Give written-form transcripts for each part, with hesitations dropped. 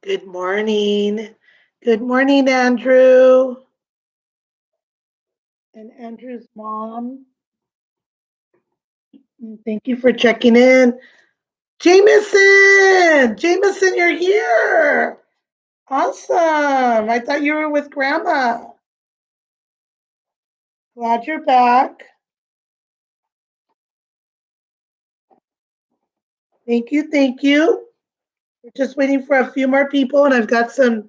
Good morning. Good morning, Andrew. And Andrew's mom. Thank you for checking in. Jameson! Jameson, you're here. Awesome. I thought you were with Grandma. Glad you're back. Thank you. Thank you. We're just waiting for a few more people, and I've got some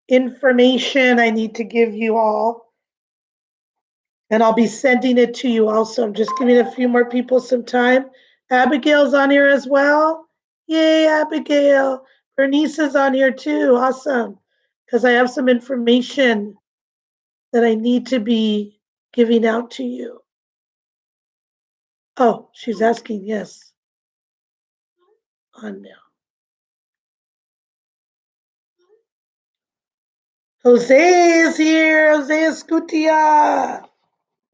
information I need to give you all. And I'll be sending it to you also. I'm just giving a few more people some time. Abigail's on here as well. Yay, Abigail. Bernice is on here too. Awesome. Because I have some information that I need to be giving out to you. Oh, she's asking, yes. On now. Jose is here. Jose Escutia.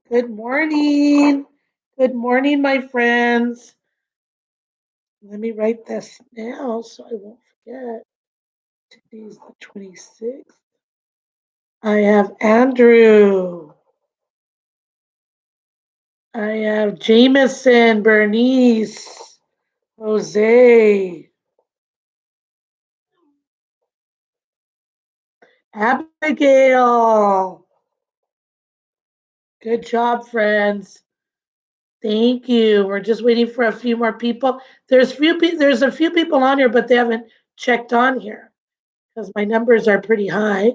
Good morning. Good morning, my friends. Let me write this now so I won't forget. Today's the 26th. I have Andrew. I have Jameson, Bernice, Jose, Abigail. Good job, friends. Thank you. We're just waiting for a few more people. There's a few people on here, but they haven't checked on here because my numbers are pretty high.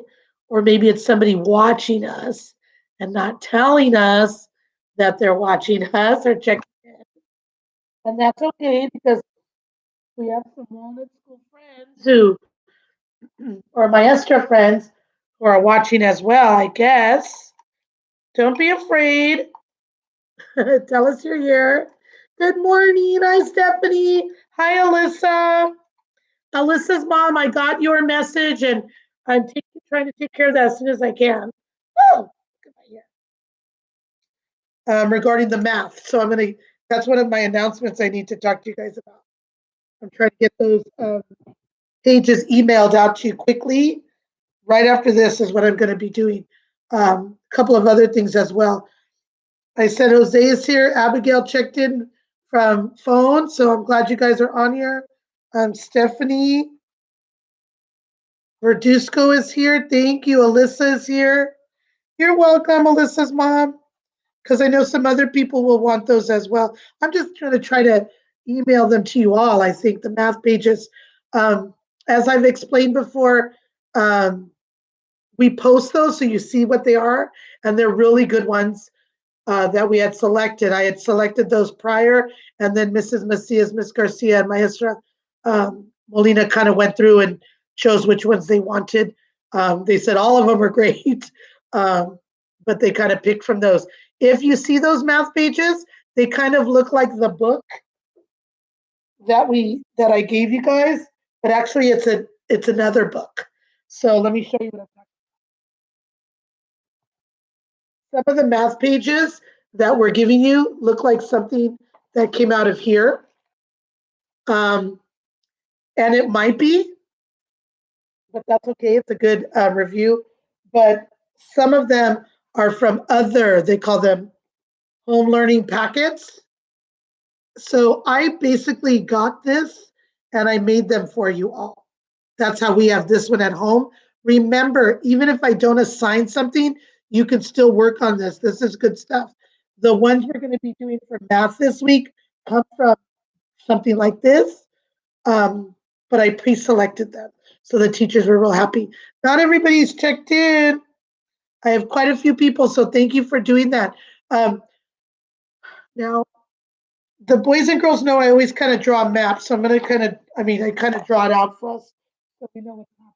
Or maybe it's somebody watching us and not telling us that they're watching us or checking in. And that's okay because we have some Walnut School friends who, or my Estra friends, who are watching as well, I guess. Don't be afraid. Tell us you're here. Good morning. Hi, Stephanie. Hi, Alyssa. Alyssa's mom, I got your message and trying to take care of that as soon as I can. Oh, look at my hair. Regarding the math. So that's one of my announcements I need to talk to you guys about. I'm trying to get those pages emailed out to you quickly. Right after this is what I'm going to be doing. A couple of other things as well. I said Jose is here. Abigail checked in from phone, so I'm glad you guys are on here. Stephanie Verdusco is here. Thank you. Alyssa is here. You're welcome, Alyssa's mom, because I know some other people will want those as well. I'm just going to try to email them to you all. I think the math pages, as I've explained before, um, we post those so you see what they are, and they're really good ones that we had selected. I had selected those prior, and then Mrs. Macias, Miss Garcia, and Maestra Molina kind of went through and chose which ones they wanted. They said all of them were great, but they kind of picked from those. If you see those math pages, they kind of look like the book that I gave you guys, but actually it's another book. So let me show you what I'm talking about. Some of the math pages that we're giving you look like something that came out of here. Um, and it might be, but that's okay. It's a good review. But some of them are from they call them home learning packets. So I basically got this and I made them for you all. That's how we have this one at home. Remember, even if I don't assign something, you can still work on this. This is good stuff. The ones we're going to be doing for math this week come from something like this, but I pre-selected them. So the teachers were real happy. Not everybody's checked in. I have quite a few people, so thank you for doing that. Now, the boys and girls know I always kind of draw maps, so I'm going to I kind of draw it out for us so we know what's happening.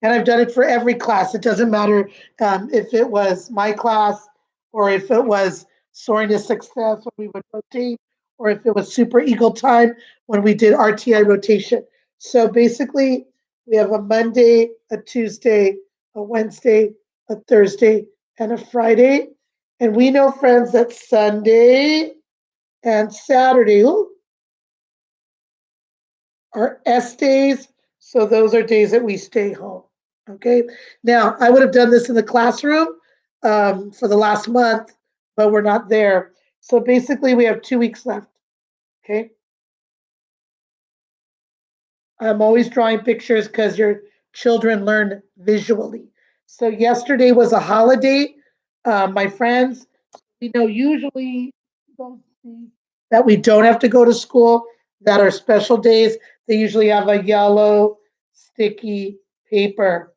And I've done it for every class. It doesn't matter if it was my class or if it was Soaring to Success when we would rotate, or if it was Super Eagle Time when we did RTI rotation. So basically, we have a Monday, a Tuesday, a Wednesday, a Thursday, and a Friday. And we know, friends, that Sunday and Saturday are S days. So those are days that we stay home. Okay. Now, I would have done this in the classroom for the last month, but we're not there. So basically, we have 2 weeks left. Okay. I'm always drawing pictures because your children learn visually. So yesterday was a holiday, my friends. You know, usually those days that we don't have to go to school, that are special days, they usually have a yellow sticky paper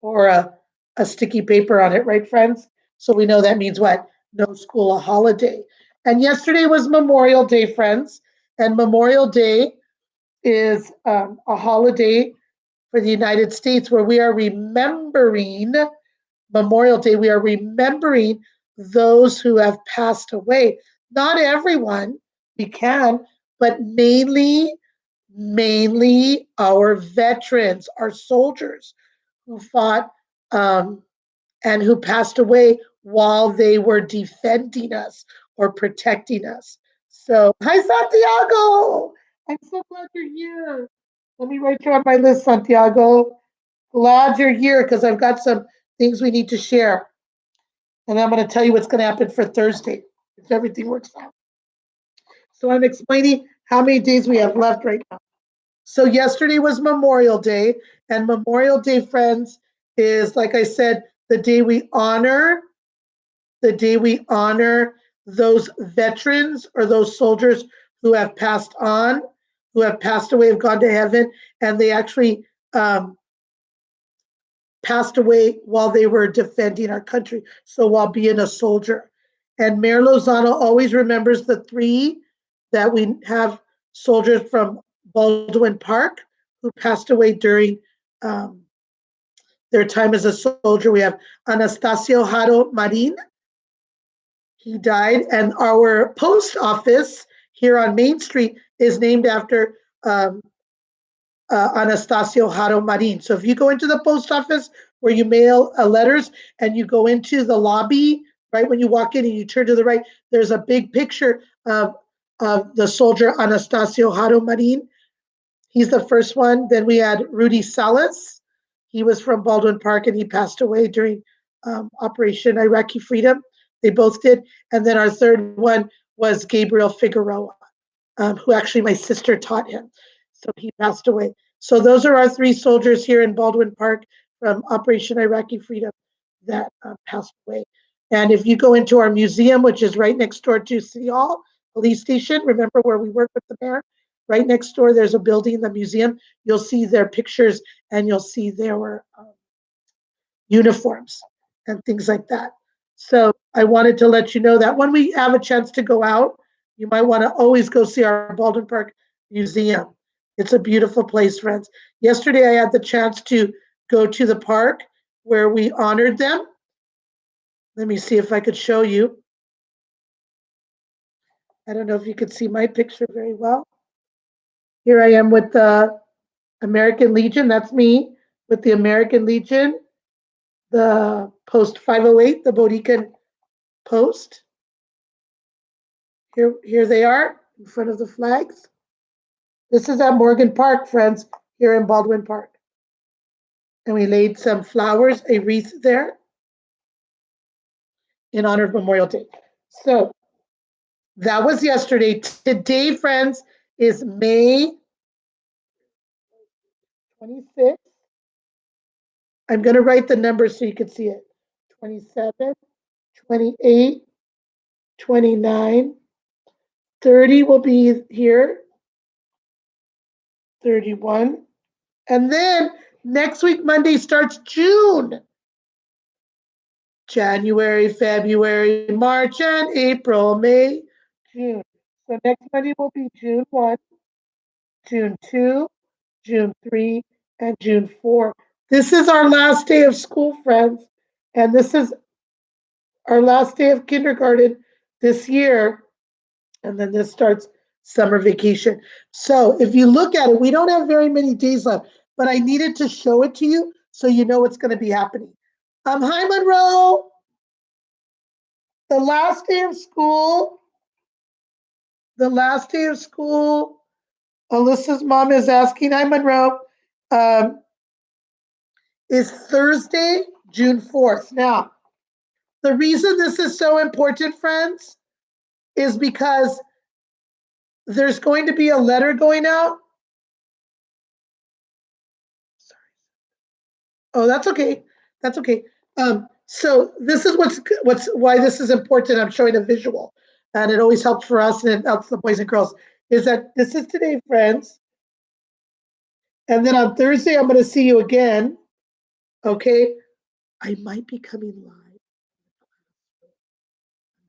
or a sticky paper on it, right, friends? So we know that means what? No school, a holiday. And yesterday was Memorial Day, friends. And Memorial Day is a holiday for the United States where we are remembering Memorial Day, we are remembering those who have passed away. Not everyone, we can, but mainly our veterans, our soldiers who fought um, and who passed away while they were defending us or protecting us. So, hi, Santiago. I'm so glad you're here. Let me write you on my list, Santiago. Glad you're here because I've got some things we need to share. And I'm going to tell you what's going to happen for Thursday if everything works out. So, I'm explaining how many days we have left right now. So, yesterday was Memorial Day, and Memorial Day, friends, is like I said, the day we honor those veterans or those soldiers who have passed on, who have passed away, have gone to heaven, and they actually passed away while they were defending our country. So while being a soldier. And Mayor Lozano always remembers the three that we have soldiers from Baldwin Park who passed away during um, their time as a soldier. We have Anastasio Haro Marin. He died. And our post office here on Main Street is named after Anastasio Haro Marin. So if you go into the post office where you mail letters and you go into the lobby, right when you walk in and you turn to the right, there's a big picture of the soldier Anastasio Haro Marin. He's the first one. Then we had Rudy Salas. He was from Baldwin Park and he passed away during Operation Iraqi Freedom. They both did. And then our third one was Gabriel Figueroa, who actually my sister taught him. So he passed away. So those are our three soldiers here in Baldwin Park from Operation Iraqi Freedom that passed away. And if you go into our museum, which is right next door to City Hall, police station, remember where we work with the mayor? Right next door, there's a building, the museum. You'll see their pictures and you'll see their uniforms and things like that. So I wanted to let you know that when we have a chance to go out, you might want to always go see our Baldwin Park Museum. It's a beautiful place, friends. Yesterday, I had the chance to go to the park where we honored them. Let me see if I could show you. I don't know if you could see my picture very well. Here I am with the American Legion. That's me with the American Legion, the Post 508, the Borican Post. Here they are in front of the flags. This is at Morgan Park, friends, here in Baldwin Park. And we laid some flowers, a wreath there in honor of Memorial Day. So that was yesterday. Today, friends, is May 26th. I'm going to write the numbers so you can see it. 27, 28, 29, 30 will be here, 31. And then next week, Monday, starts June. January, February, March, and April, May, June. So next Monday will be June 1, June 2, June 3, and June 4. This is our last day of school, friends. And this is our last day of kindergarten this year. And then this starts summer vacation. So if you look at it, we don't have very many days left, but I needed to show it to you so you know what's going to be happening. Hi, Monroe. The last day of school, the last day of school, Alyssa's mom is asking, hi, Monroe. is Thursday, June 4th. Now, the reason this is so important, friends, is because there's going to be a letter going out. Sorry. Oh, that's okay. That's okay. So this is what's why this is important. I'm showing a visual, and it always helps for us, and it helps the boys and girls. Is that this is today, friends, and then on Thursday I'm going to see you again. Okay, I might be coming live.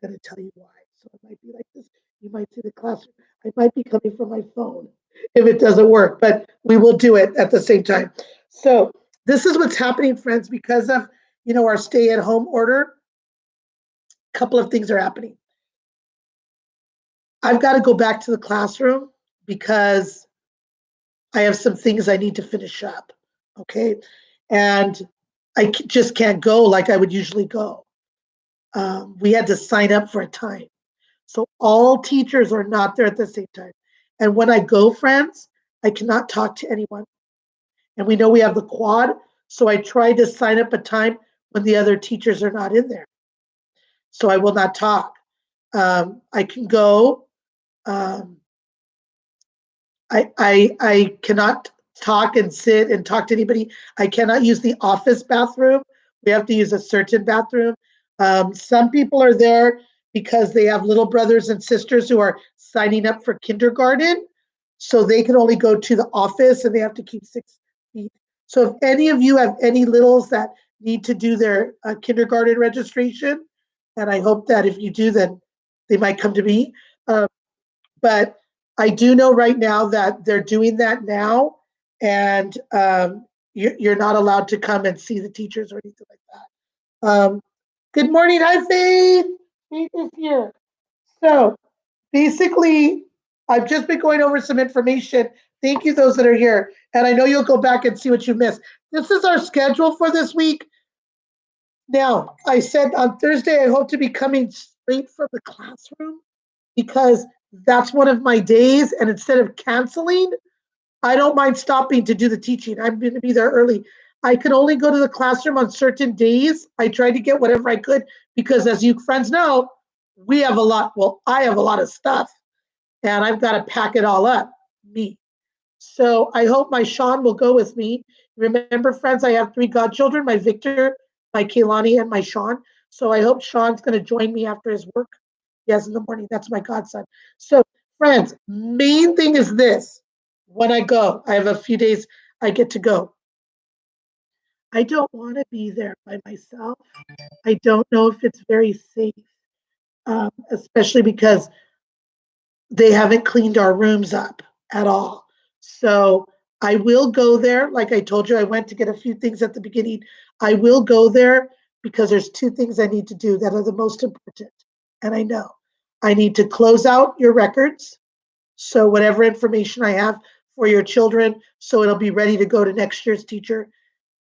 I'm going to tell you why. So it might be like this. You might see the classroom. I might be coming from my phone if it doesn't work, but we will do it at the same time. So this is what's happening, friends, because of our stay-at-home order. A couple of things are happening. I've got to go back to the classroom because I have some things I need to finish up. Okay, and I just can't go like I would usually go. We had to sign up for a time. So all teachers are not there at the same time. And when I go, friends, I cannot talk to anyone. And we know we have the quad. So I tried to sign up a time when the other teachers are not in there. So I will not talk. I can go. Um, I cannot talk and sit and talk to anybody. I cannot use the office bathroom. We have to use a certain bathroom. Some people are there because they have little brothers and sisters who are signing up for kindergarten. So they can only go to the office and they have to keep 6 feet. So if any of you have any littles that need to do their kindergarten registration, and I hope that if you do, then they might come to me. Um, but I do know right now that they're doing that now, and you're not allowed to come and see the teachers or anything like that. Good morning, hi Faith. Faith is here. So basically, I've just been going over some information. Thank you, those that are here, and I know you'll go back and see what you missed. This is our schedule for this week. Now, I said on Thursday I hope to be coming straight from the classroom because that's one of my days. And instead of canceling, I don't mind stopping to do the teaching. I'm going to be there early. I could only go to the classroom on certain days. I tried to get whatever I could because, as you friends know, we have a lot. Well, I have a lot of stuff and I've got to pack it all up. Me. So I hope my Sean will go with me. Remember, friends, I have 3 godchildren, my Victor, my Kaylani, and my Sean. So I hope Sean's going to join me after his work. Yes, in the morning. That's my godson. So, friends, main thing is this. When I go, I have a few days I get to go. I don't want to be there by myself. I don't know if it's very safe, especially because they haven't cleaned our rooms up at all. So I will go there. Like I told you, I went to get a few things at the beginning. I will go there because there's 2 things I need to do that are the most important. And I know I need to close out your records. So whatever information I have for your children, so it'll be ready to go to next year's teacher.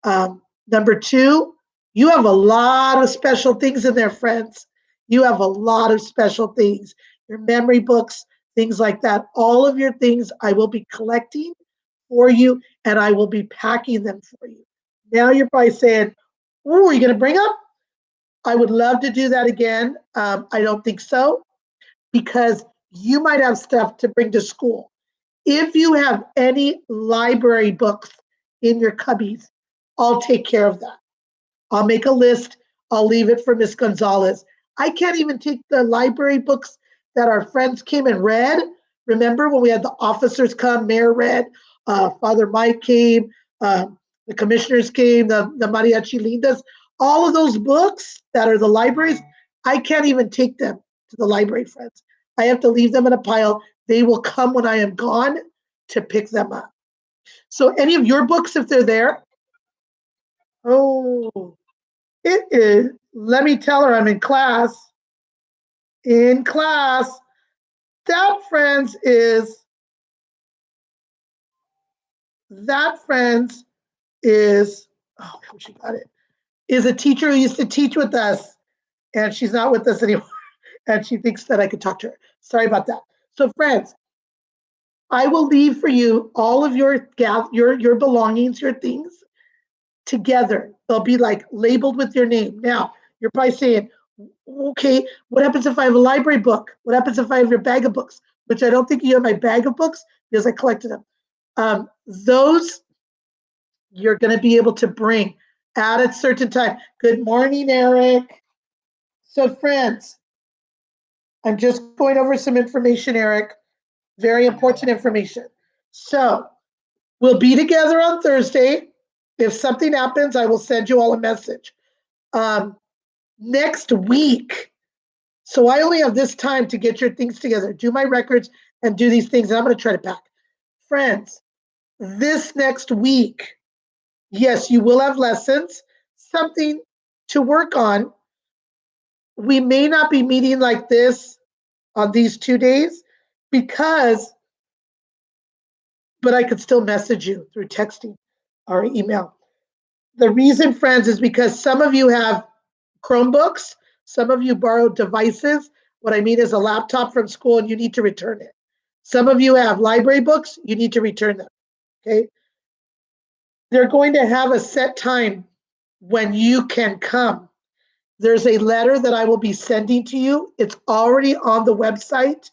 Number 2, you have a lot of special things in there, friends. You have a lot of special things. Your memory books, things like that. All of your things I will be collecting for you and I will be packing them for you. Now you're probably saying, oh, are you going to bring them? I would love to do that again. I don't think so because you might have stuff to bring to school. If you have any library books in your cubbies, I'll take care of that. I'll make a list. I'll leave it for Miss Gonzalez. I can't even take the library books that our friends came and read. Remember when we had the officers come, Mayor read, Father Mike came, the commissioners came, the Mariachi Lindas, all of those books that are the libraries, I can't even take them to the library, friends. I have to leave them in a pile. They will come when I am gone to pick them up. So any of your books, if they're there, oh, it is. Let me tell her I'm in class. In class. That, friends, is, oh, she got it, is a teacher who used to teach with us, and she's not with us anymore. And she thinks that I could talk to her. Sorry about that. So, friends, I will leave for you all of your belongings, your things together. They'll be like labeled with your name. Now, you're probably saying, okay, what happens if I have a library book? What happens if I have your bag of books? Which I don't think you have my bag of books because I collected them. Those you're going to be able to bring at a certain time. Good morning, Eric. So, friends, I'm just going over some information, Eric. Very important information. So, we'll be together on Thursday. If something happens, I will send you all a message. Next week, so I only have this time to get your things together, do my records, and do these things. And I'm going to try to pack. Friends, this next week, yes, you will have lessons, something to work on. We may not be meeting like this on these 2 days because, but I could still message you through texting or email. The reason, friends, is because some of you have Chromebooks, some of you borrowed devices. What I mean is a laptop from school and you need to return it. Some of you have library books, you need to return them. Okay. They're going to have a set time when you can come. There's a letter that I will be sending to you. It's already on the website.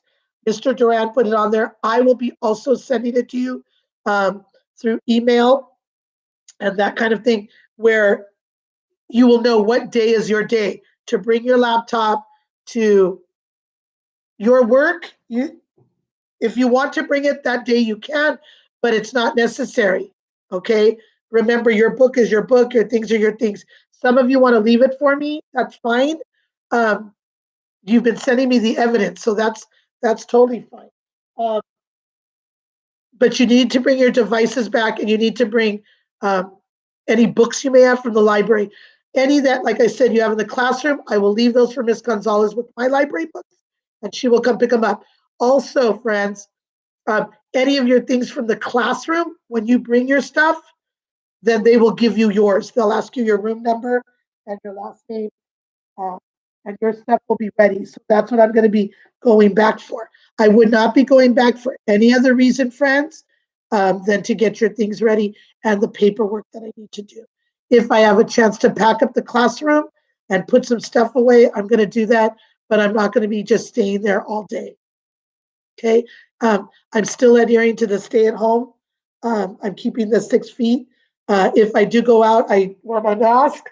Mr. Duran put it on there. I will be also sending it to you through email and that kind of thing, where you will know what day is your day to bring your laptop to your work. If you want to bring it that day, you can, but it's not necessary. Okay. Remember, your book is your book, your things are your things. Some of you want to leave it for me. That's fine. Um, you've been sending me the evidence, so that's totally fine. Um, but you need to bring your devices back, and you need to bring um, any books you may have from the library. Any that, like I said, you have in the classroom, I will leave those for Miss Gonzalez with my library books, and she will come pick them up. Also, friends, any of your things from the classroom, when you bring your stuff, then they will give you yours. They'll ask you your room number and your last name, uh, and your stuff will be ready. So that's what I'm going to be going back for. I would not be going back for any other reason, friends, than to get your things ready and the paperwork that I need to do. If I have a chance to pack up the classroom and put some stuff away, I'm going to do that, but I'm not going to be just staying there all day. Okay. I'm still adhering to the stay at home. I'm keeping the 6 feet. If I do go out, I wear my mask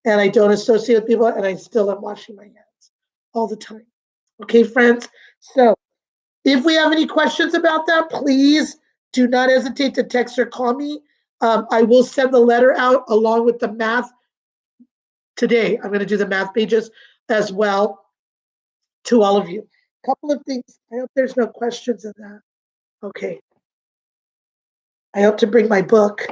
and I don't associate with people, and I still am washing my hands all the time. Okay, friends. So if we have any questions about that, please do not hesitate to text or call me. I will send the letter out along with the math today. I'm going to do the math pages as well to all of you. A couple of things. I hope there's no questions in that. Okay. I hope to bring my book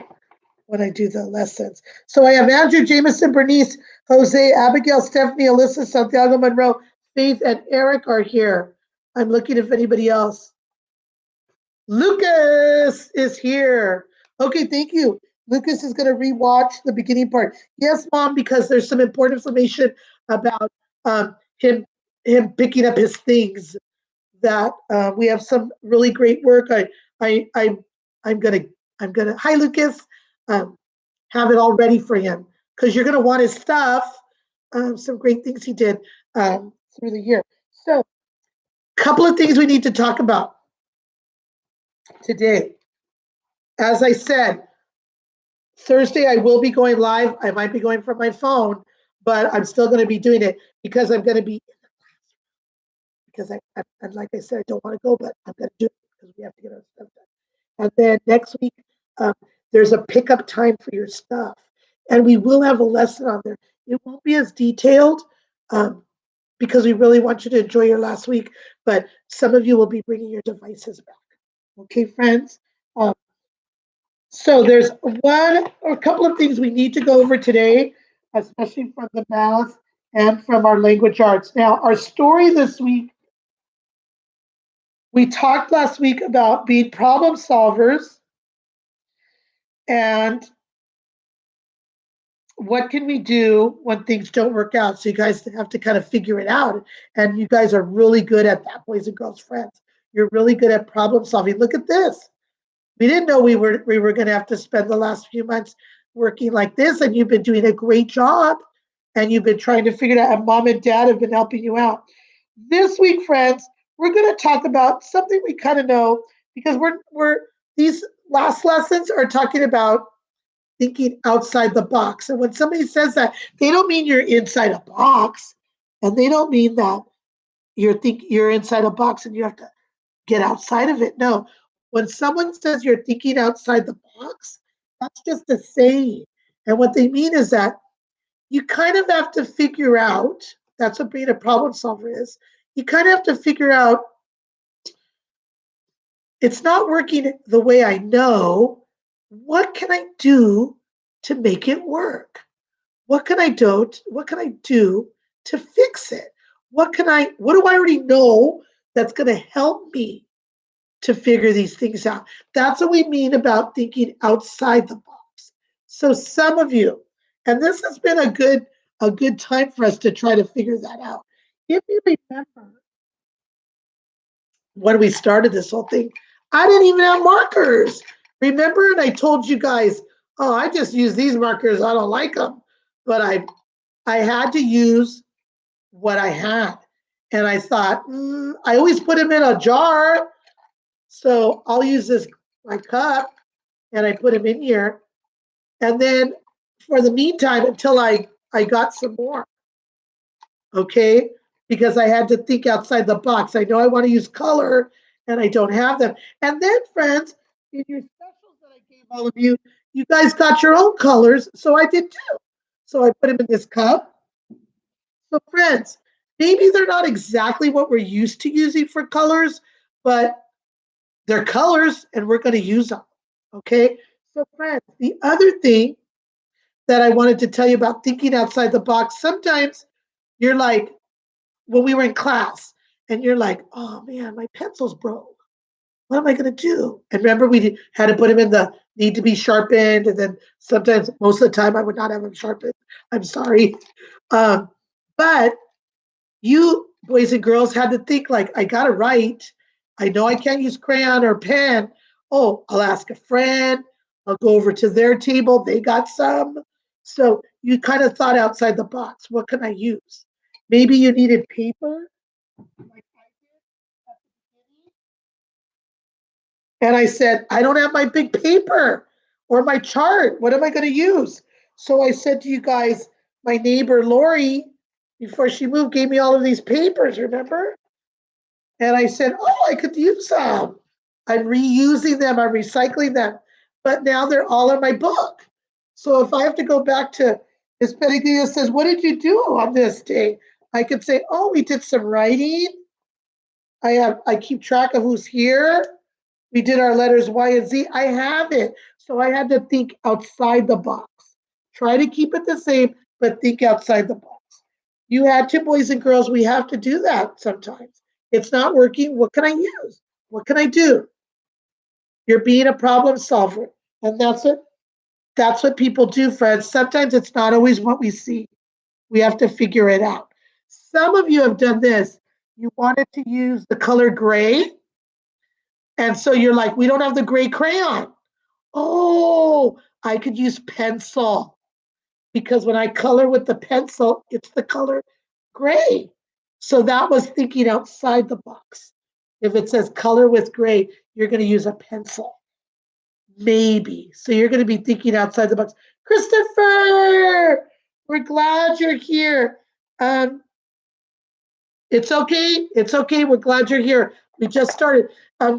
when I do the lessons. So I have Andrew, Jameson, Bernice, Jose, Abigail, Stephanie, Alyssa, Santiago, Monroe, Faith, and Eric are here. I'm looking if anybody else. Lucas is here. Okay, thank you. Lucas is going to rewatch the beginning part. Yes, Mom, because there's some important information about him picking up his things. That we have some really great work. I'm gonna. Hi, Lucas. Um, have it all ready for him because you're gonna want his stuff. Some great things he did through the year. So, a couple of things we need to talk about today. As I said, Thursday I will be going live. I might be going from my phone, but I'm still going to be doing it because I'm going to be because and like I said, I don't want to go, but I'm going to do it because we have to get our stuff done. And then next week, there's a pickup time for your stuff. And we will have a lesson on there. It won't be as detailed because we really want you to enjoy your last week, but some of you will be bringing your devices back. Okay, friends? So there's one or a couple of things we need to go over today, especially from the math and from our language arts. Now, our story this week, we talked last week about being problem solvers and what can we do when things don't work out? So you guys have to kind of figure it out. And you guys are really good at that, boys and girls, friends. You're really good at problem solving. Look at this. We didn't know we were going to have to spend the last few months working like this, and you've been doing a great job, and you've been trying to figure it out, and mom and dad have been helping you out. This week, friends, we're going to talk about something we kind of know because we're these last lessons are talking about thinking outside the box. And when somebody says that, they don't mean you're inside a box, and they don't mean that you're inside a box and you have to get outside of it. No, when someone says you're thinking outside the box, that's just a saying. And what they mean is that you kind of have to figure out, that's what being a problem solver is. You kind of have to figure out, it's not working the way I know. What can I do to make it work? What can I do? What can I do to fix it? What do I already know that's going to help me to figure these things out? That's what we mean about thinking outside the box. So some of you, and this has been a good time for us to try to figure that out. If you remember when we started this whole thing, I didn't even have markers. Remember? And I told you guys, oh, I just use these markers. I don't like them. But I had to use what I had. And I thought, I always put them in a jar. So I'll use this, my cup, and I put them in here. And then for the meantime, until I got some more, okay? Because I had to think outside the box. I know I want to use color and I don't have them. And then, friends, in your specials that I gave all of you, you guys got your own colors. So I did too. So I put them in this cup. So, friends, maybe they're not exactly what we're used to using for colors, but they're colors and we're going to use them. Okay. So, friends, the other thing that I wanted to tell you about thinking outside the box, sometimes you're like, when we were in class, and you're like, oh man, my pencil's broke. What am I going to do? And remember, had to put them in the need to be sharpened. And then sometimes, most of the time, I would not have them sharpened. I'm sorry. But you boys and girls had to think like, I got to write. I know I can't use crayon or pen. Oh, I'll ask a friend. I'll go over to their table. They got some. So you kind of thought outside the box. What can I use? Maybe you needed paper, like I did at the beginning. And I said, I don't have my big paper or my chart. What am I going to use? So I said to you guys, my neighbor Lori, before she moved, gave me all of these papers, remember? And I said, oh, I could use them. I'm reusing them, I'm recycling them. But now they're all in my book. So if I have to go back to Miss Pettigrew says, what did you do on this day? I could say, oh, we did some writing. I keep track of who's here. We did our letters Y and Z. I have it. So I had to think outside the box. Try to keep it the same, but think outside the box. You had to, boys and girls, we have to do that sometimes. It's not working. What can I use? What can I do? You're being a problem solver. And that's what people do, friends. Sometimes it's not always what we see. We have to figure it out. Some of you have done this. You wanted to use the color gray. And so you're like, we don't have the gray crayon. Oh, I could use pencil because when I color with the pencil, it's the color gray. So that was thinking outside the box. If it says color with gray, you're going to use a pencil. Maybe. So you're going to be thinking outside the box. Christopher, we're glad you're here. It's okay. It's okay. We're glad you're here. We just started.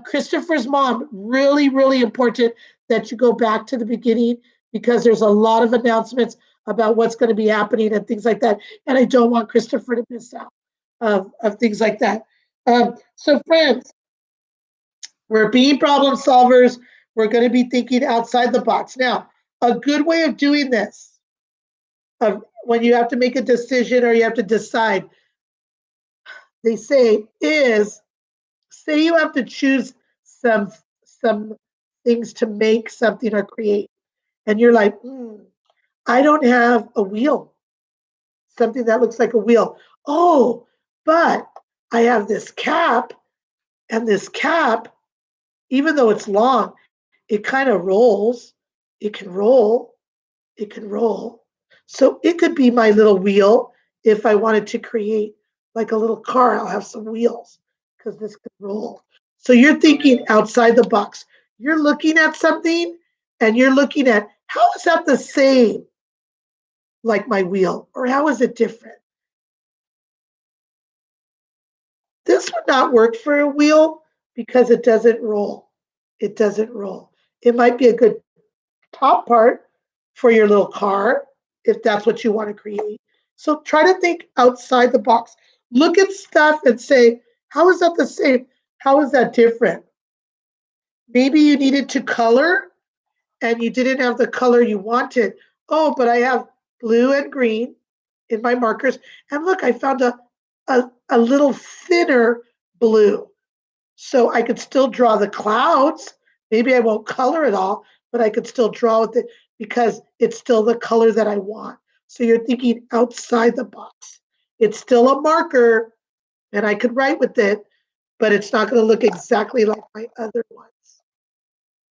Christopher's mom, really, really important that you go back to the beginning because there's a lot of announcements about what's going to be happening and things like that. And I don't want Christopher to miss out of things like that. So, friends, we're being problem solvers. We're going to be thinking outside the box. Now, a good way of doing this, when you have to make a decision or you have to decide, they say is, say you have to choose some things to make something or create, and you're like, I don't have a wheel, something that looks like a wheel. Oh, but I have this cap And this cap, even though it's long, it kind of rolls. It can roll. It can roll. So it could be my little wheel if I wanted to create like a little car. I'll have some wheels because this could roll. So you're thinking outside the box. You're looking at something and you're looking at how is that the same like my wheel or how is it different? This would not work for a wheel because it doesn't roll. It doesn't roll. It might be a good top part for your little car if that's what you want to create. So try to think outside the box. Look at stuff and say, how is that the same? How is that different? Maybe you needed to color and you didn't have the color you wanted. Oh, but I have blue and green in my markers. And look, I found a little thinner blue. So I could still draw the clouds. Maybe I won't color it all, but I could still draw with it because it's still the color that I want. So you're thinking outside the box. It's still a marker and I could write with it, but it's not going to look exactly like my other ones.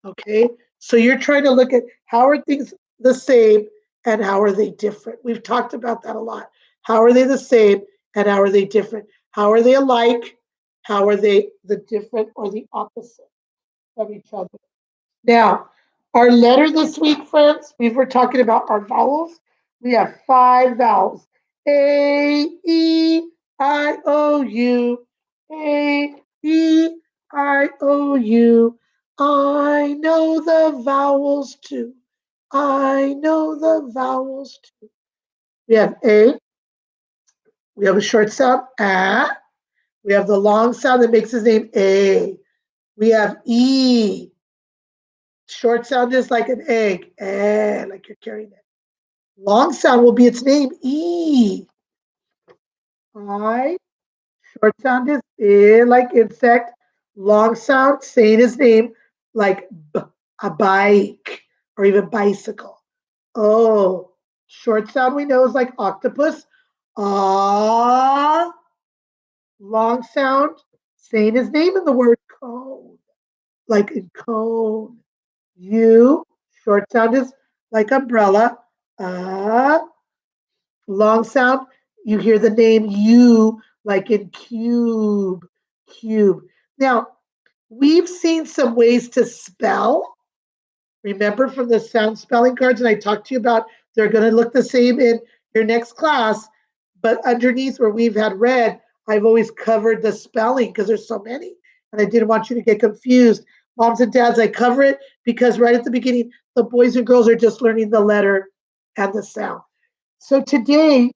Okay? So you're trying to look at how are things the same and how are they different? We've talked about that a lot. How are they the same and how are they different? How are they alike? How are they the different or the opposite of each other? Now, our letter this week, friends, we were talking about our vowels. We have 5 vowels. A, E, I, O, U. A, E, I, O, U. I know the vowels too. I know the vowels too. We have A, we have a short sound, A. We have the long sound that makes his name A. We have E. Short sound is like an egg, eh, like you're carrying it. Long sound will be its name, E. I. Short sound is eh, like insect. Long sound, saying his name, like b, a bike or even bicycle. Oh, short sound we know is like octopus. Ah, long sound, saying his name in the word cone, like in cone. U, short sound is like umbrella. Long sound, you hear the name U like in cube, cube. Now, we've seen some ways to spell. Remember from the sound spelling cards, and I talked to you about they're going to look the same in your next class, but underneath where we've had red, I've always covered the spelling because there's so many, and I didn't want you to get confused. Moms and dads, I cover it because right at the beginning, the boys and girls are just learning the letter and the sound. So today,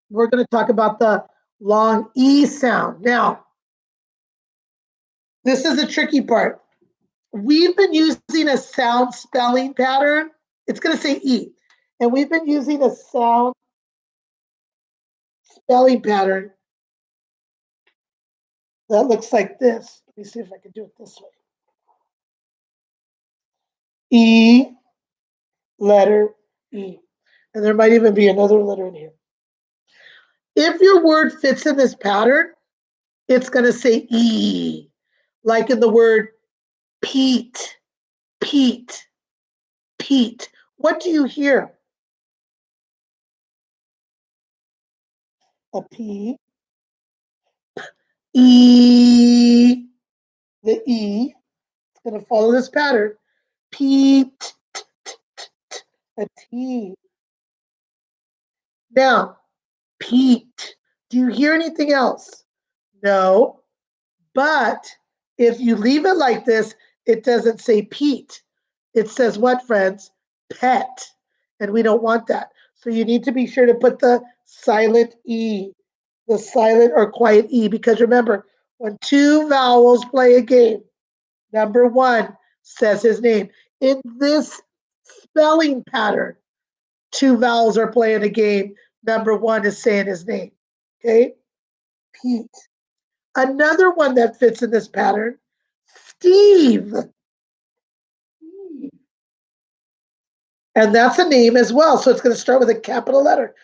we're going to talk about the long E sound. Now, this is the tricky part. We've been using a sound spelling pattern. It's going to say E. And we've been using a sound spelling pattern that looks like this. Let me see if I can do it this way. E, letter E. And there might even be another letter in here. If your word fits in this pattern, it's going to say E, like in the word Pete, Pete, Pete. What do you hear? A P, E, the E. It's going to follow this pattern. P, a T. Now, Pete. Do you hear anything else? No. But if you leave it like this, it doesn't say Pete. It says what, friends? Pet. And we don't want that. So you need to be sure to put the silent E, the silent or quiet E, because remember, when 2 vowels play a game, number 1 says his name. In this spelling pattern, 2 vowels are playing a game. Number 1 is saying his name. Okay? Pete. Another one that fits in this pattern, Steve. And that's a name as well. So it's going to start with a capital letter.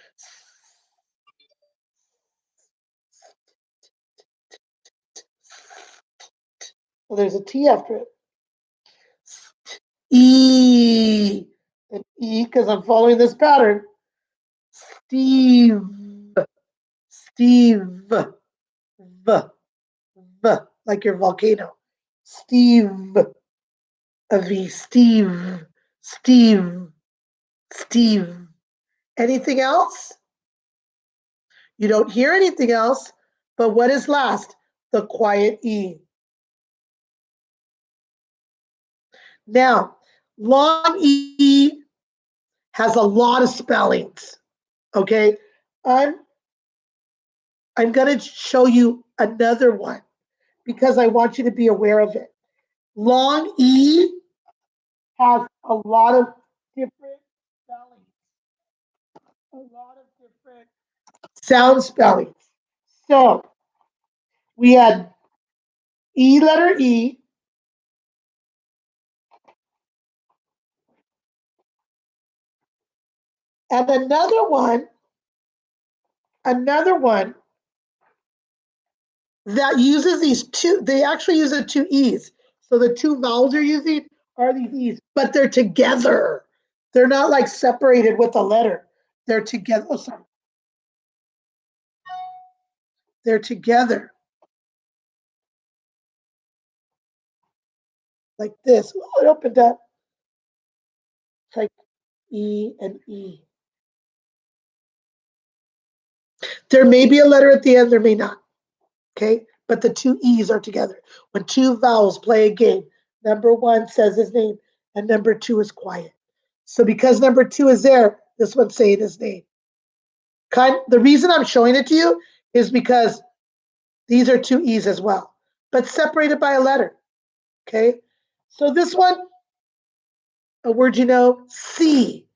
Well, there's a T after it. E. An E because I'm following this pattern. Steve. Steve. V. V. Like your volcano. Steve. A V. Steve. Steve. Steve. Anything else? You don't hear anything else, but what is last? The quiet E. Now, long E has a lot of spellings. Okay, I'm I'm gonna show you another one because I want you to be aware of it. Long E has a lot of different spellings, a lot of different sound spellings. So we had letter E, and another one that uses these two, they actually use the two E's. So the two vowels you're using are these E's, but they're together. They're not like separated with a letter. They're together. Oh, sorry. They're together like this. Oh, it opened up. Like E and E. There may be a letter at the end, there may not. Okay, but the two E's are together. When two vowels play a game, number one says his name and number two is quiet. So because number two is there, this one's saying his name. The reason I'm showing it to you is because these are two E's as well, but separated by a letter. Okay, so this one, a word you know, C,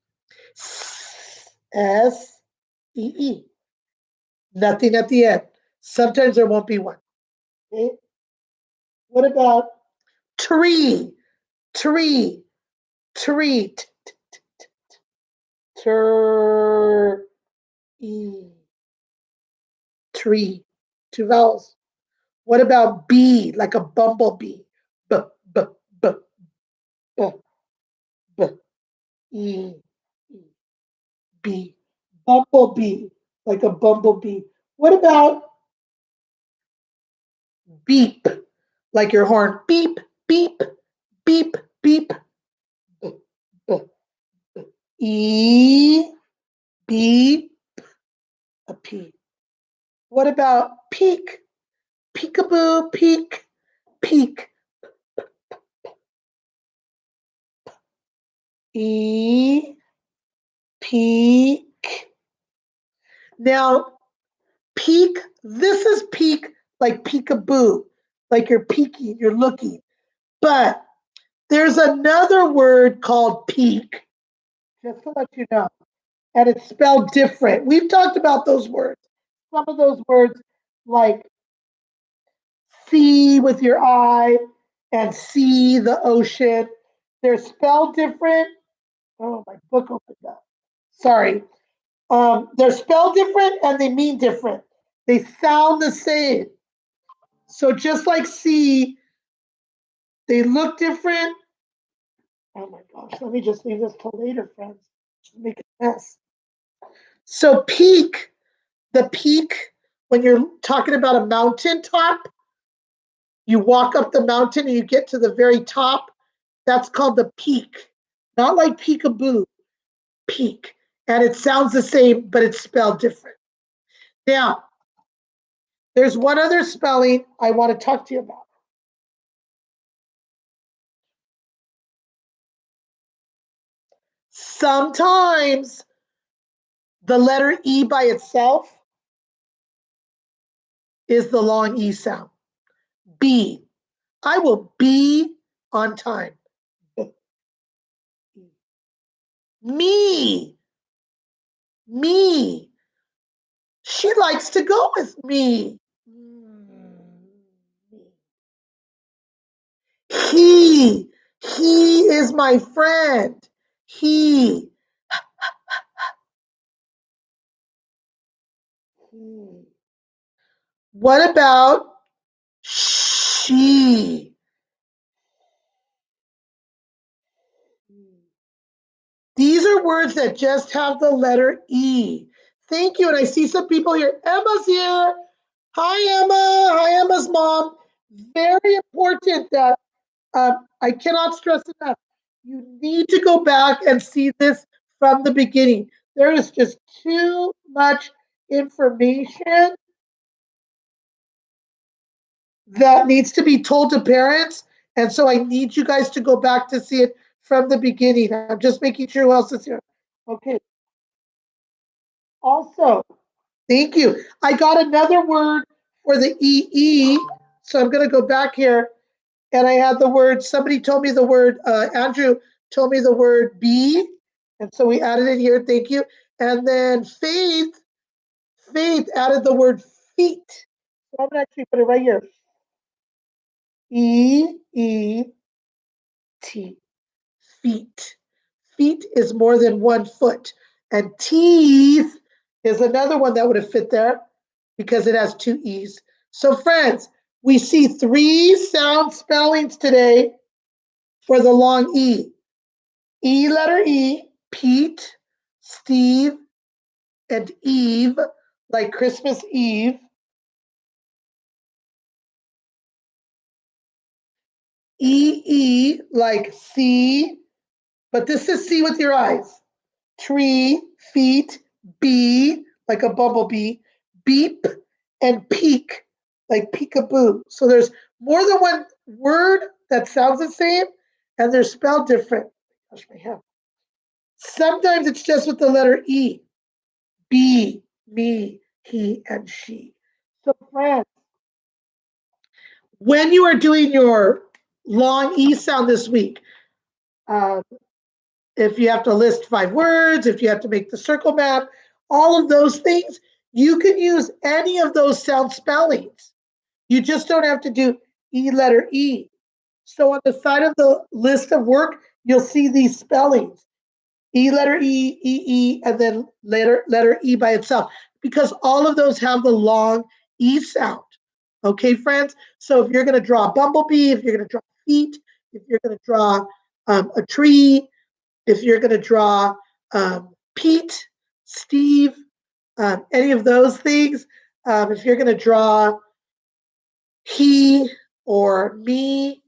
S, E, E. Nothing at the end. Sometimes there won't be one. Okay, what about tree, tree, tree, tree, two vowels. What about bee, like a bumblebee? B, b, b, b, b, e, e, bee. Bumblebee, like a bumblebee. What about beep, like your horn? Beep, beep, beep, beep. B, b, e, b, a p. What about peek? Peekaboo, peek, peek. E, peek. Now, peek, this is peek like peekaboo, like you're peeking, you're looking. But there's another word called peek, just to let you know, and it's spelled different. We've talked about those words. Some of those words, like see with your eye and see the ocean, they're spelled different. Oh, my book opened up. Sorry. They're spelled different and they mean different. They sound the same. So just like see, they look different. Oh my gosh, let me just leave this till later, friends. Just make a mess. So peak, the peak, when you're talking about a mountain top, you walk up the mountain and you get to the very top. That's called the peak. Not like peekaboo, peak. And it sounds the same, but it's spelled different. Now, there's one other spelling I want to talk to you about. Sometimes the letter E by itself is the long E sound. B. I will be on time. Me. Me. She likes to go with me. He. He is my friend. He. What about she? These are words that just have the letter E. Thank you. And I see some people here. Emma's here. Hi, Emma. Hi, Emma's mom. Very important that I cannot stress enough. You need to go back and see this from the beginning. There is just too much information that needs to be told to parents. And so I need you guys to go back to see it from the beginning. I'm just making sure who else is here. Okay. Also, thank you. I got another word for the EE. So I'm going to go back here and I had the word, somebody told me the word, Andrew told me the word be. And so we added it here. Thank you. And then Faith added the word feet. So I'm going to actually put it right here. EE T, feet. Feet is more than 1 foot. And teeth is another one that would have fit there because it has 2 E's. So, friends, we see 3 sound spellings today for the long E. E letter E, Pete, Steve, and Eve, like Christmas Eve. E, like see, but this is see with your eyes. Tree, feet, bee, like a bumblebee, beep, and peek, like peekaboo. So there's more than one word that sounds the same, and they're spelled different. Gosh, my hand. Sometimes it's just with the letter E. Be, me, he, and she. So, friends, when you are doing your long E sound this week, um, if you have to list 5 words, if you have to make the circle map, all of those things, you can use any of those sound spellings. You just don't have to do E letter E. So on the side of the list of work, you'll see these spellings. E letter E, and then letter E by itself, because all of those have the long E sound. Okay, friends? So if you're going to draw a bumblebee, if you're going to draw feet, if you're going to draw a tree, if you're going to draw Pete, Steve, any of those things, if you're going to draw he or me,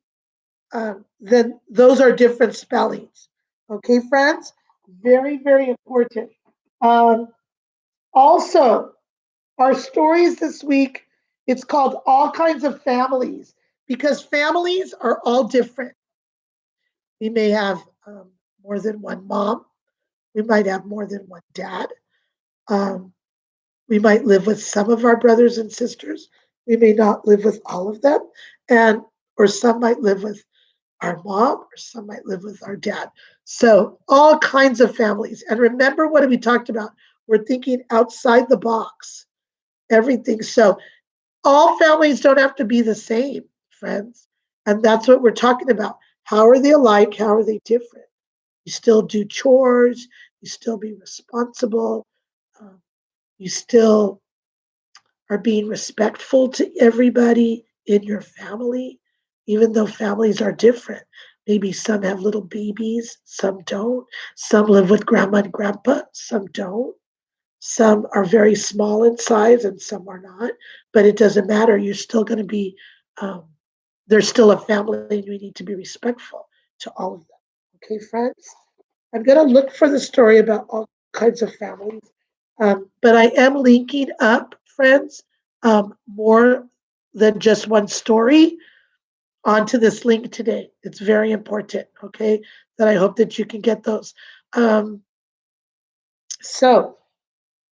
then those are different spellings. Okay, friends? Very, very important. Um, Also, our stories this week, it's called All Kinds of Families because families are all different. We may have more than one mom. We might have more than one dad. Um, we might live with some of our brothers and sisters. We may not live with all of them, and or some might live with our mom, or some might live with our dad. So all kinds of families. And remember what we talked about. We're thinking outside the box. Everything. So all families don't have to be the same, friends. And that's what we're talking about. How are they alike? How are they different? You still do chores. You still be responsible. Um, you still are being respectful to everybody in your family, even though families are different. Maybe some have little babies, some don't. Some live with grandma and grandpa, some don't. Some are very small in size and some are not, but it doesn't matter. You're still going to be, um, there's still a family and you need to be respectful to all of them. Okay, friends? I'm going to look for the story about all kinds of families. But I am linking up, friends, more than just one story onto this link today. It's very important, okay? That I hope that you can get those. Um, so,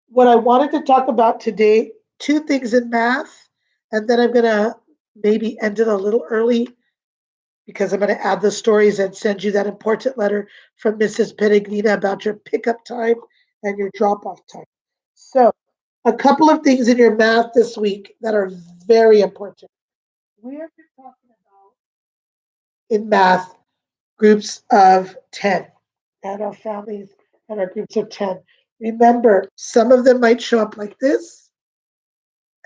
what I wanted to talk about today, 2 things in math, and then I'm going to maybe end it a little early because I'm going to add the stories and send you that important letter from Mrs. Peregrina about your pickup time and your drop off time. So, a couple of things in your math this week that are very important. We have been talking about in math groups of 10 and our families and our groups of 10. Remember, some of them might show up like this,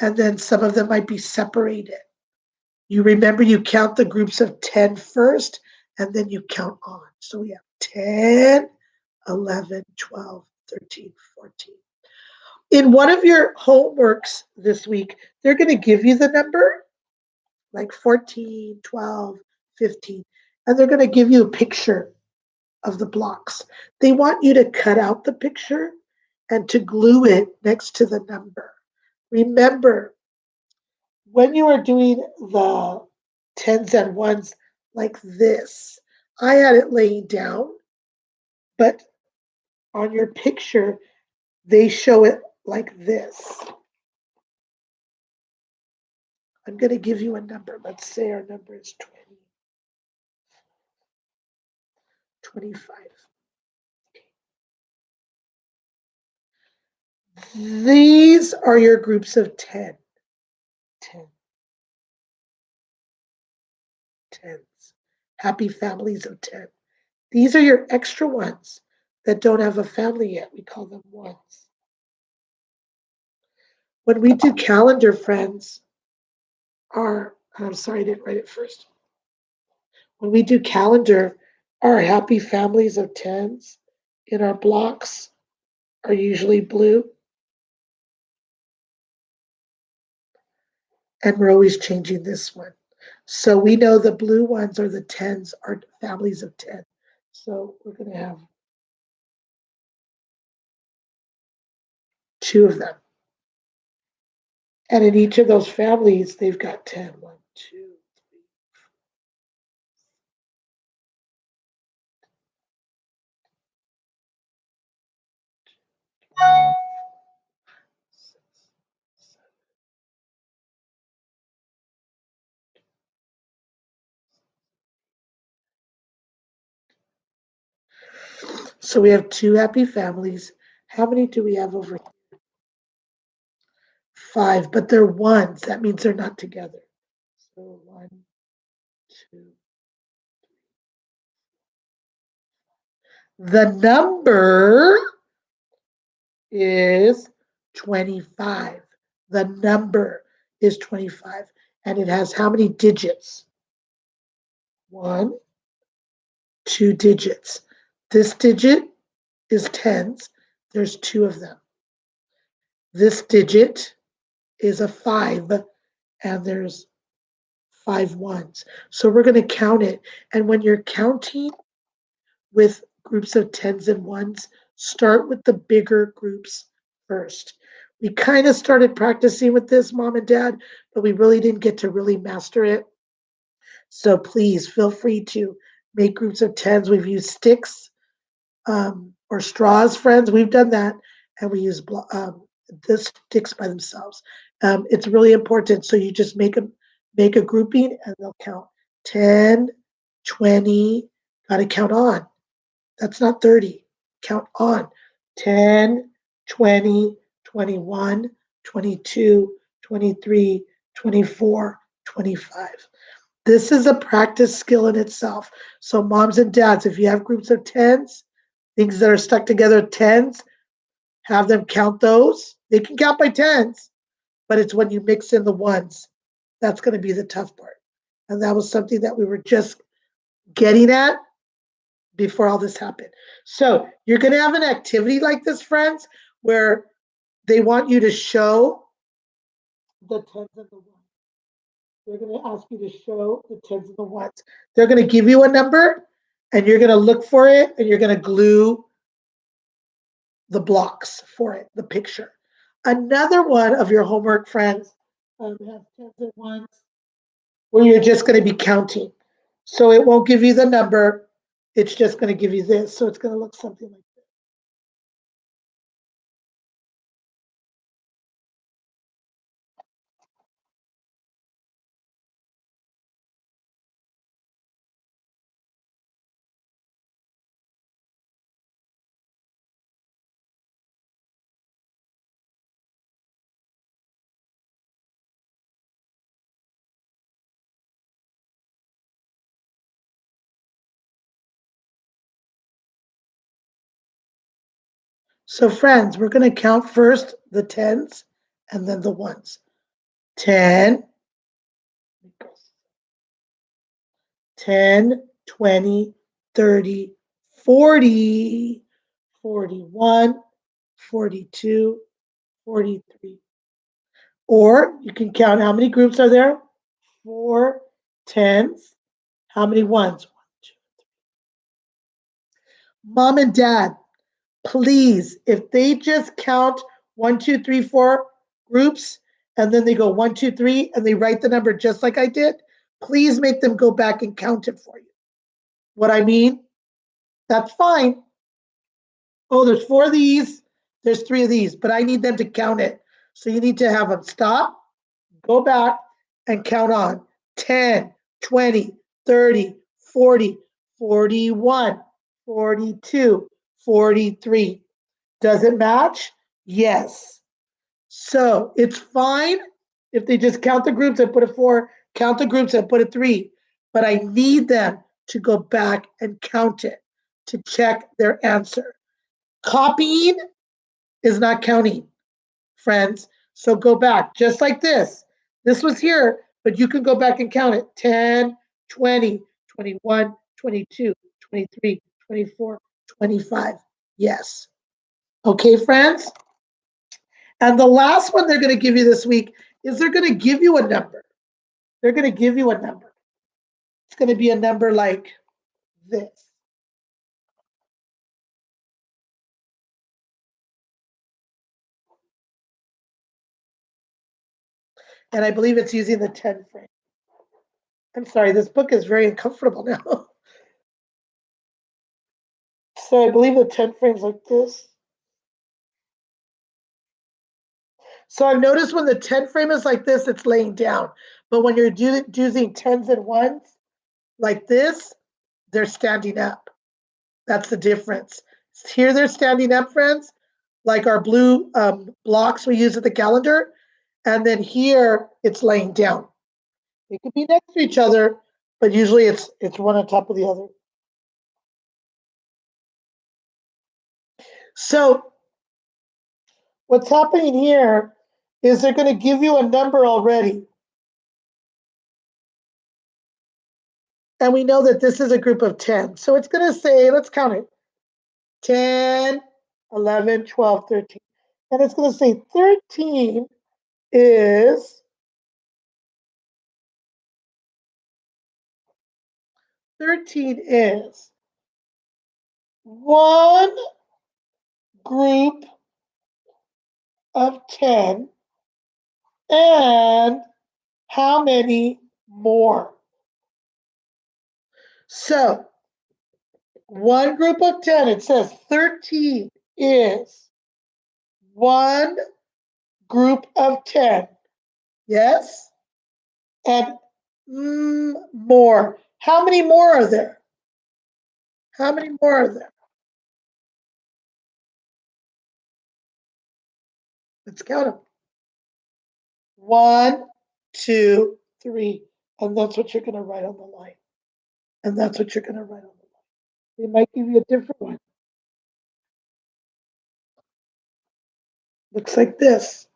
and then some of them might be separated. You remember you count the groups of 10 first, and then you count on. So we have 10, 11, 12, 13, 14. In one of your homeworks this week, they're going to give you the number like 14, 12, 15, and they're going to give you a picture of the blocks. They want you to cut out the picture and to glue it next to the number. Remember, when you are doing the tens and ones like this, I had it laying down, but on your picture, they show it like this. I'm going to give you a number. Let's say our number is 20, 25. These are your groups of 10. 10. Tens. Happy families of 10. These are your extra ones that don't have a family yet. We call them ones. When we do calendar, friends, I'm sorry, I didn't write it first. When we do calendar, our happy families of tens in our blocks are usually blue. And we're always changing this one. So we know the blue ones or the tens are families of 10. So we're going to have two of them. And in each of those families, they've got 10. 1, 2, 3, 6, 7. So we have two happy families. How many do we have over here? 5, but they're ones. That means they're not together. So 1, 2. The number is 25. The number is 25. And it has how many digits? 1, 2 digits. This digit is tens. There's 2 of them. This digit is a 5, and there's 5 ones. So we're going to count it. And when you're counting with groups of tens and ones, start with the bigger groups first. We kind of started practicing with this, mom and dad, but we really didn't get to really master it. So please feel free to make groups of tens. We've used sticks or straws, friends. We've done that, and we use the sticks by themselves. It's really important. So you just make a grouping, and they'll count 10, 20. Got to count on. That's not 30. Count on. 10, 20, 21, 22, 23, 24, 25. This is a practice skill in itself. So moms and dads, if you have groups of tens, things that are stuck together, tens, have them count those. They can count by tens, but it's when you mix in the ones that's going to be the tough part. And that was something that we were just getting at before all this happened. So you're going to have an activity like this, friends, where they want you to show the tens and the ones. They're going to ask you to show the tens and the ones. They're going to give you a number, and you're going to look for it, and you're going to glue the blocks for it, the picture. Another one of your homework, friends, has tens and ones where you're just going to be counting. So it won't give you the number. It's just going to give you this. So it's going to look something like this. So friends, we're going to count first the tens and then the ones. 10, 10, 20, 30, 40, 41, 42, 43. Or you can count how many groups are there? 4 tens. How many ones? 1, 2. Mom and dad, please, if they just count 1, 2, 3, 4 groups, and then they go 1, 2, 3, and they write the number just like I did, please make them go back and count it for you. What I mean? That's fine. Oh, there's 4 of these, there's 3 of these, but I need them to count it. So you need to have them stop, go back, and count on 10, 20, 30, 40, 41, 42, 43. Does it match? Yes. So it's fine if they just count the groups and put a 4, count the groups and put a 3, but I need them to go back and count it to check their answer. Copying is not counting, friends. So go back, just like this. This was here, but you can go back and count it. 10, 20, 21, 22, 23, 24, 25. Yes. Okay, friends? And the last one they're going to give you this week is they're going to give you a number. They're going to give you a number. It's going to be a number like this. And I believe it's using the 10 frame. I'm sorry, this book is very uncomfortable now. So I believe the 10 frames like this. So I've noticed when the 10 frame is like this, it's laying down. But when you're using tens and ones like this, they're standing up. That's the difference. Here they're standing up, friends, like our blue blocks we use at the calendar. And then here it's laying down. They could be next to each other, but usually it's one on top of the other. So what's happening here is they're going to give you a number already. And we know that this is a group of 10. So it's going to say, let's count it, 10, 11, 12, 13. And it's going to say 13 is 1 group of 10 and how many more? So 1 group of 10, it says 13 is 1 group of 10. Yes? And more. How many more are there? How many more are there? Let's count them. 1, 2, 3. And that's what you're going to write on the line. And that's what you're going to write on the line. They might give you a different one. Looks like this.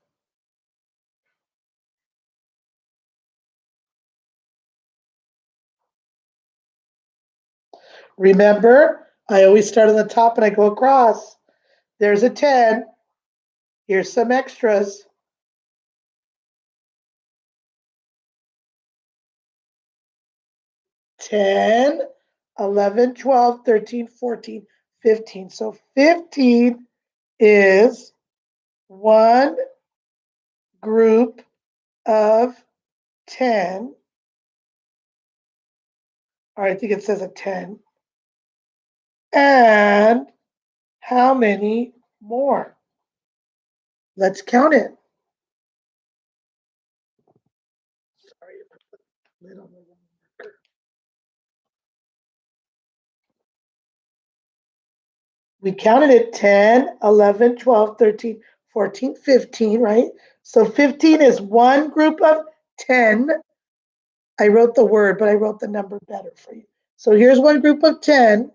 Remember, I always start on the top and I go across. There's a 10. Here's some extras. 10, 11, 12, 13, 14, 15. So 15 is 1 group of 10. Or I think it says a 10. And how many more? Let's count it. Sorry, I put the lid on the wrong marker. We counted it 10, 11, 12, 13, 14, 15, right? So 15 is 1 group of 10. I wrote the word, but I wrote the number better for you. So here's 1 group of 10.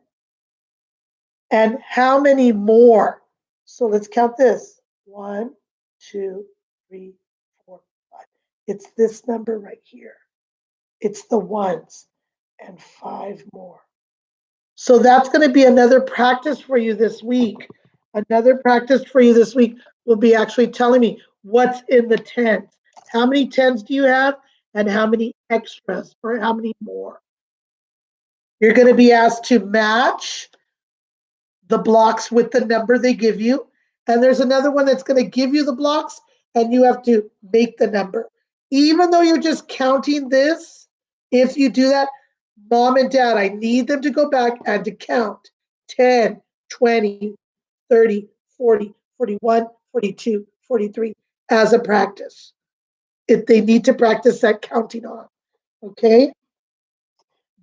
And how many more? So let's count this. 1, 2, 3, 4, 5. It's this number right here. It's the ones and 5 more. So that's going to be another practice for you this week. Another practice for you this week will be actually telling me what's in the tens. How many tens do you have and how many extras or how many more? You're going to be asked to match the blocks with the number they give you. And there's another one that's going to give you the blocks and you have to make the number. Even though you're just counting this, if you do that, mom and dad, I need them to go back and to count 10, 20, 30, 40, 41, 42, 43 as a practice. If they need to practice that counting on, okay?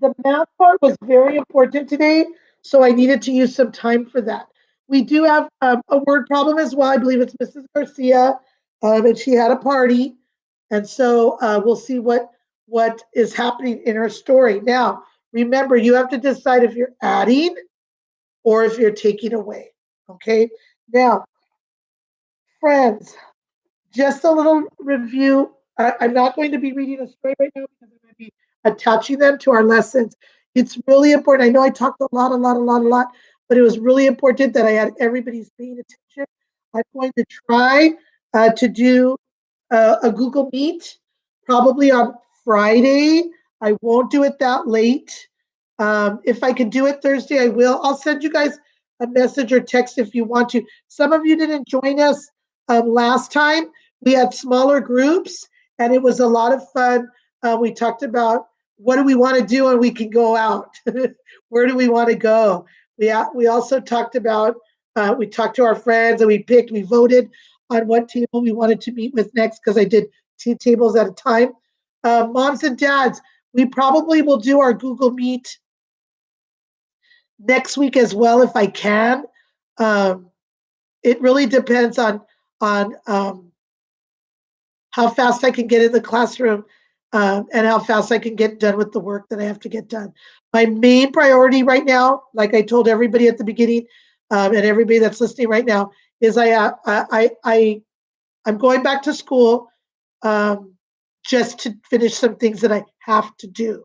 The math part was very important today, so I needed to use some time for that. We do have a word problem as well. I believe it's Mrs. Garcia, and she had a party, and so we'll see what is happening in her story. Now, remember, you have to decide if you're adding or if you're taking away. Okay. Now, friends, just a little review. I'm not going to be reading a story right now because I'm going to be attaching them to our lessons. It's really important. I know I talked a lot, but it was really important that I had everybody's paying attention. I'm going to try to do a Google Meet probably on Friday. I won't do it that late. If I can do it Thursday, I will. I'll send you guys a message or text if you want to. Some of you didn't join us last time. We had smaller groups and it was a lot of fun. We talked about what do we want to do and we can go out. Where do we want to go? We also talked about, we talked to our friends and we voted on what table we wanted to meet with next because I did 2 tables at a time. Moms and dads, we probably will do our Google Meet next week as well if I can. Um, it really depends on how fast I can get in the classroom and how fast I can get done with the work that I have to get done. My main priority right now, like I told everybody at the beginning, and everybody that's listening right now, is I'm going back to school um, just to finish some things that I have to do.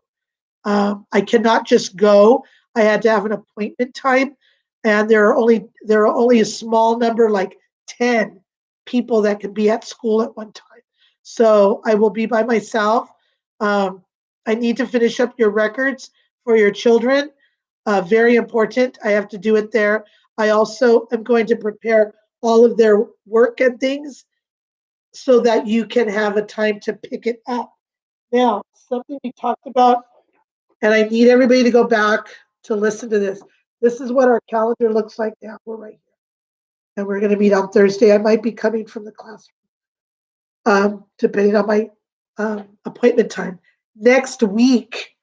I cannot just go. I had to have an appointment time, and there are only a small number, like 10 people that can be at school at one time. So I will be by myself. Um, I need to finish up your records for your children. Very important. I have to do it there. I also am going to prepare all of their work and things so that you can have a time to pick it up. Now, something we talked about, and I need everybody to go back to listen to this. This is what our calendar looks like now. We're right here. And we're going to meet on Thursday. I might be coming from the classroom, depending on my appointment time. Next week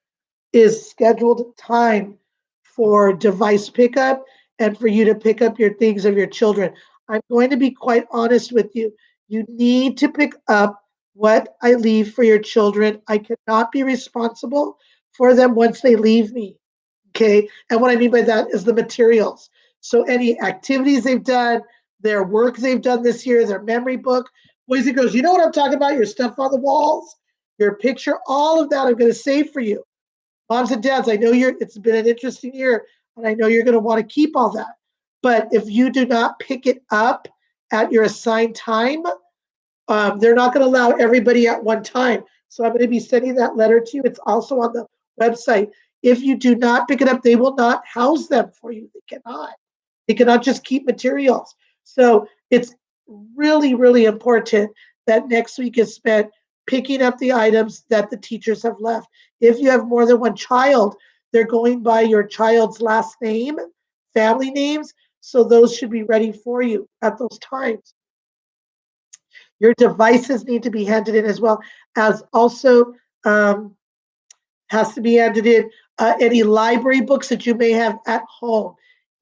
is scheduled time for device pickup and for you to pick up your things of your children. I'm going to be quite honest with you. You need to pick up what I leave for your children. I cannot be responsible for them once they leave me. Okay. And what I mean by that is the materials. So any activities they've done, their work they've done this year, their memory book, boys and girls, you know what I'm talking about? Your stuff on the walls, your picture, all of that I'm going to save for you. Moms and dads, I know it's been an interesting year and I know you're going to want to keep all that. But if you do not pick it up at your assigned time, they're not going to allow everybody at one time. So I'm going to be sending that letter to you. It's also on the website. If you do not pick it up, they will not house them for you. They cannot. They cannot just keep materials. So it's really, really important that next week is spent picking up the items that the teachers have left. If you have more than one child, they're going by your child's last name, family names. So those should be ready for you at those times. Your devices need to be handed in as well as also has to be handed in any library books that you may have at home.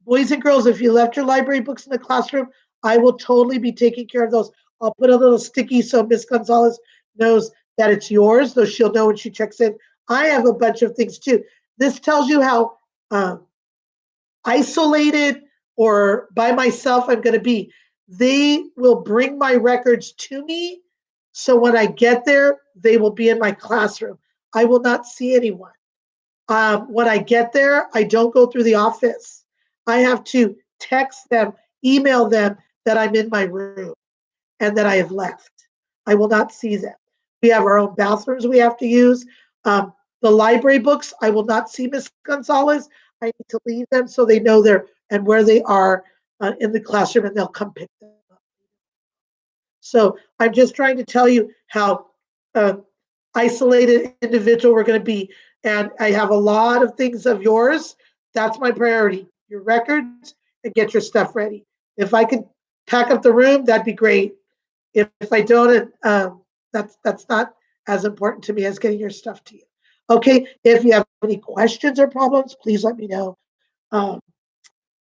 Boys and girls, if you left your library books in the classroom, I will totally be taking care of those. I'll put a little sticky so Miss Gonzalez knows that it's yours, though she'll know when she checks in. I have a bunch of things too. This tells you how isolated or by myself I'm going to be. They will bring my records to me. So when I get there, they will be in my classroom. I will not see anyone. When I get there, I don't go through the office. I have to text them, email them that I'm in my room and that I have left. I will not see them. We have our own bathrooms we have to use. The library books, I will not see Miss Gonzalez. I need to leave them so they know they're and where they are in the classroom, and they'll come pick them up. So I'm just trying to tell you how uh, isolated individual we're going to be. And I have a lot of things of yours. That's my priority. Your records and get your stuff ready. If I could pack up the room, that'd be great. If I don't, that's not as important to me as getting your stuff to you. Okay. If you have any questions or problems, please let me know. Um,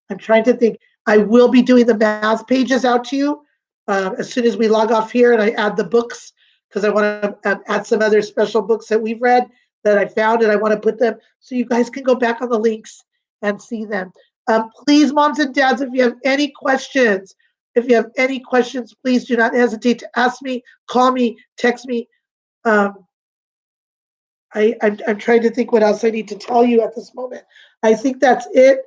I'm trying to think. I will be doing the math pages out to you as soon as we log off here, and I add the books because I want to add some other special books that we've read that I found, and I want to put them so you guys can go back on the links and see them. Please, moms and dads, if you have any questions, please do not hesitate to ask me, call me, text me. Um, I'm trying to think what else I need to tell you at this moment. I think that's it.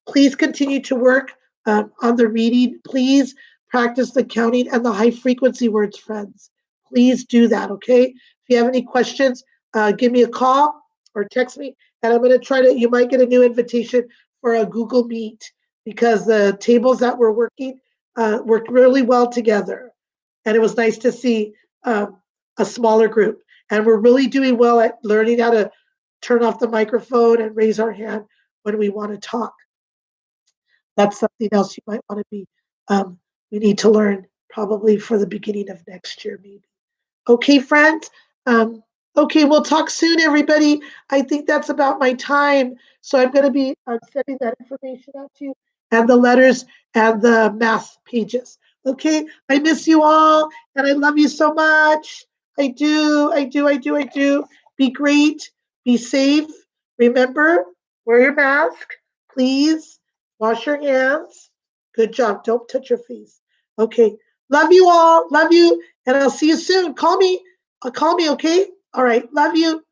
Please continue to work on the reading. Please practice the counting and the high frequency words, friends. Please do that, okay? If you have any questions, give me a call or text me, and I'm going to try to, you might get a new invitation for a Google Meet because the tables that we're working worked really well together. And it was nice to see a smaller group. And we're really doing well at learning how to turn off the microphone and raise our hand when we want to talk. That's something else you might want to be, we need to learn probably for the beginning of next year, maybe. Okay, friends. Um, okay, we'll talk soon, everybody. I think that's about my time. So I'm going to be sending that information out to you and the letters and the math pages. Okay, I miss you all and I love you so much. I do, I do, I do, I do. Be great, be safe. Remember, wear your mask, please. Wash your hands. Good job. Don't touch your face. Okay, love you all. Love you. And I'll see you soon. Call me. Call me, okay? All right. Love you.